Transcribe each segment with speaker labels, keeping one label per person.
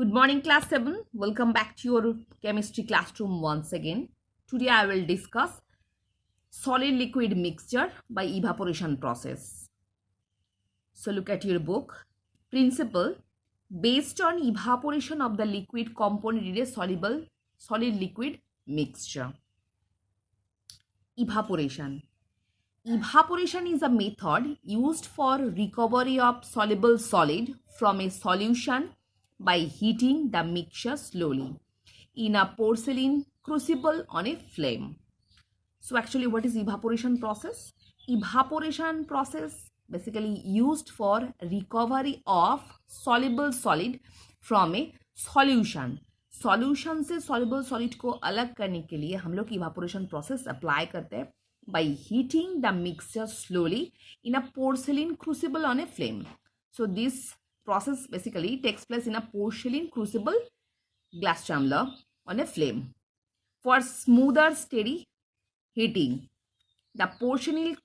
Speaker 1: Good morning, class 7. Welcome back to your chemistry classroom once again. Today I will discuss solid liquid mixture by evaporation process. So look at your book. Principle: based on evaporation of the liquid component in a solid liquid mixture. Evaporation. Evaporation is a method used for recovery of soluble solid from a solution by heating the mixture slowly in a porcelain crucible on a flame. So actually what is evaporation process? Evaporation process basically used for recovery of soluble solid from a solution. Solution से soluble solid को अलग करने के लिए हम लोग evaporation process apply करते हैं by heating the mixture slowly in a porcelain crucible on a flame. So this process basically takes place in a porcelain crucible glass tumbler on a flame. For smoother steady heating, the porcelain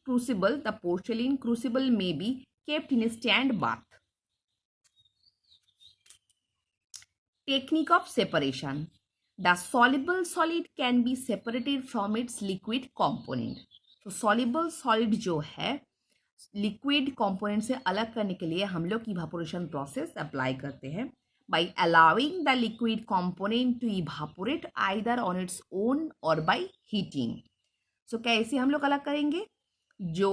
Speaker 1: crucible may be kept in a stand bath. Technique of separation. The soluble solid can be separated from its liquid component. तो soluble solid जो है liquid component से अलग करने के लिए हम लोग evaporation process apply करते हैं by allowing the liquid component to evaporate either on its own or by heating. So कैसे हम लोग अलग करेंगे? जो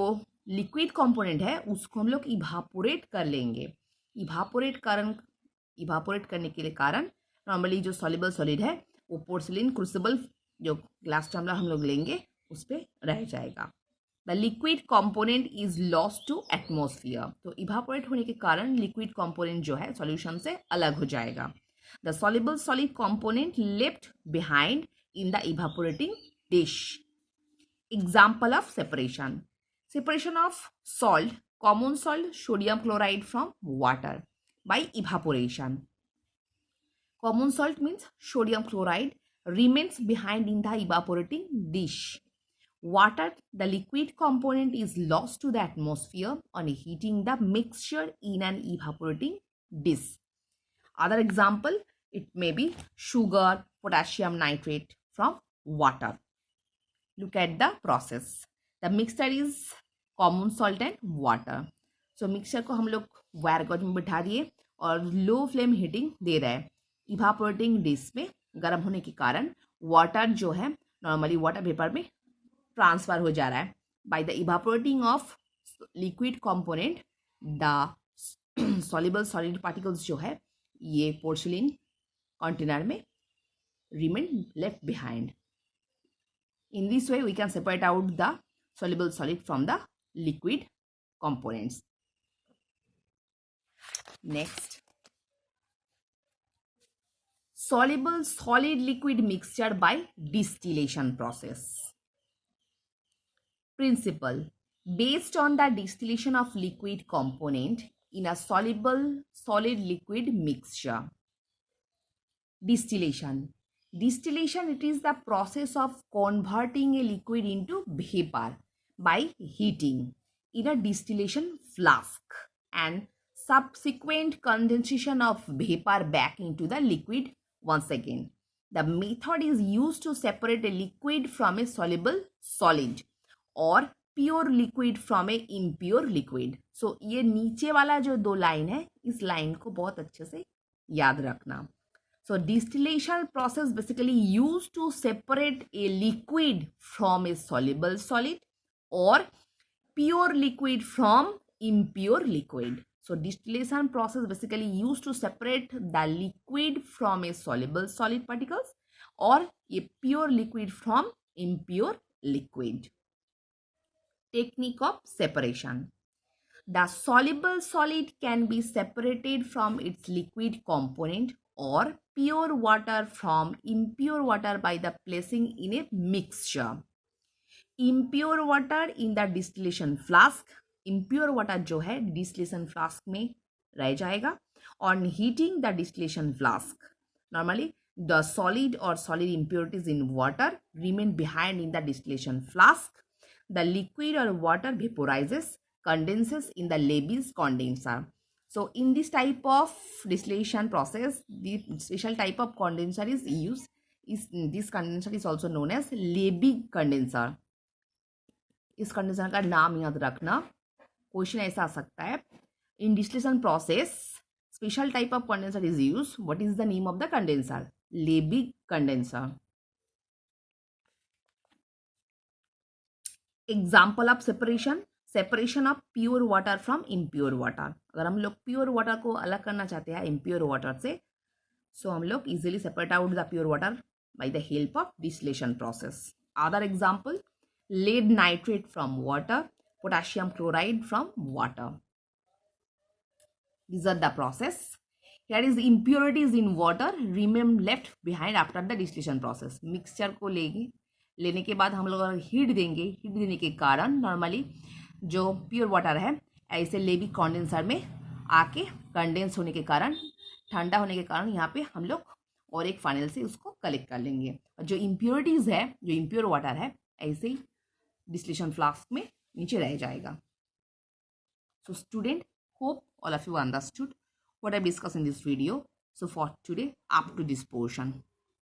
Speaker 1: liquid component है उसको हम लोग evaporate कर लेंगे. इवापोरेट करने के लिए कारण नॉर्मली जो सॉल्युबल सॉलिड है वो पोर्सिलिन क्रूसिबल जो ग्लास टम्बलर हम लोग लेंगे उस पर रह जाएगा. The liquid component is lost to atmosphere. तो इवापोरेट होने के कारण लिक्विड कंपोनेंट जो है सॉल्यूशन से अलग हो जाएगा. The soluble solid component left behind in the evaporating dish. Example of separation. Separation of salt, common salt sodium chloride from water by evaporation. Common salt means sodium chloride remains behind in the evaporating dish. Water, the liquid component, is lost to the atmosphere on heating the mixture in an evaporating dish. Other example, it may be sugar, potassium nitrate from water. Look at the process. The mixture is common salt and water. So mixture को हम लोग wire gauge में बिठा दिए और low flame heating दे रहे हैं. Evaporating dish में गर्म होने के कारण वाटर जो है नॉर्मली वाटर वेपर में ट्रांसफर हो जा रहा है. By the evaporating of liquid component the soluble solid particles जो है ये पोर्सिलिन कंटेनर में remain left behind. In this way we can separate out the soluble solid from the liquid components. Next, soluble solid liquid mixture by distillation process. Principle: based on the distillation of liquid component in a soluble solid liquid mixture. Distillation, it is the process of converting a liquid into vapor by heating in a distillation flask and subsequent condensation of vapor back into the liquid once again. The method is used to separate a liquid from a soluble solid or pure liquid from a impure liquid. So ये नीचे वाला जो दो line है इस line को बहुत अच्छे से याद रखना. So distillation process basically used to separate a liquid from a soluble solid or pure liquid from impure liquid. So distillation process basically used to separate the liquid from a soluble solid particles or a pure liquid from impure liquid. Technique of separation. The soluble solid can be separated from its liquid component or pure water from impure water by the placing in a mixture. Impure water in the distillation flask. Impure water जो है distillation flask में रह जाएगा. On heating the distillation flask, normally the solid or solid impurities in water remain behind in the distillation flask. The liquid or water vaporizes, condenses in the Lebesgue condenser. So in this type of distillation process, the special type of condenser is used. This condenser is also known as Lebig condenser. इस condenser का नाम याद रखना, question ऐसा आ सकता है. In distillation process special type of condenser is use. What is the name of the condenser? Liebig condenser. Example of separation of pure water from impure water. अगर हम लोग प्योर वाटर को अलग करना चाहते हैं इम्प्योर वाटर से, सो हम लोग easily separate out the pure water by the help of distillation process. Other example, lead nitrate from water, potassium chloride from water. These are the process. Here is impurities in water remain left behind after the distillation process. Mixture को लेने के बाद हम लोग heat देंगे. Heat देने के कारण नॉर्मली जो प्योर वाटर है ऐसे लेबिक कंडेंसर में आके कंडेंस होने के कारण, ठंडा होने के कारण यहाँ पे हम लोग और एक फाइनल से उसको कलेक्ट कर लेंगे. जो इम्प्योरिटीज़ है, जो इम्प्योर वाटर है, ऐसे ही डिस्टिलेशन फ्लास्क में नीचे रह जाएगा. So student, hope all of you understood what I discussed in this video. So for today, up to this portion.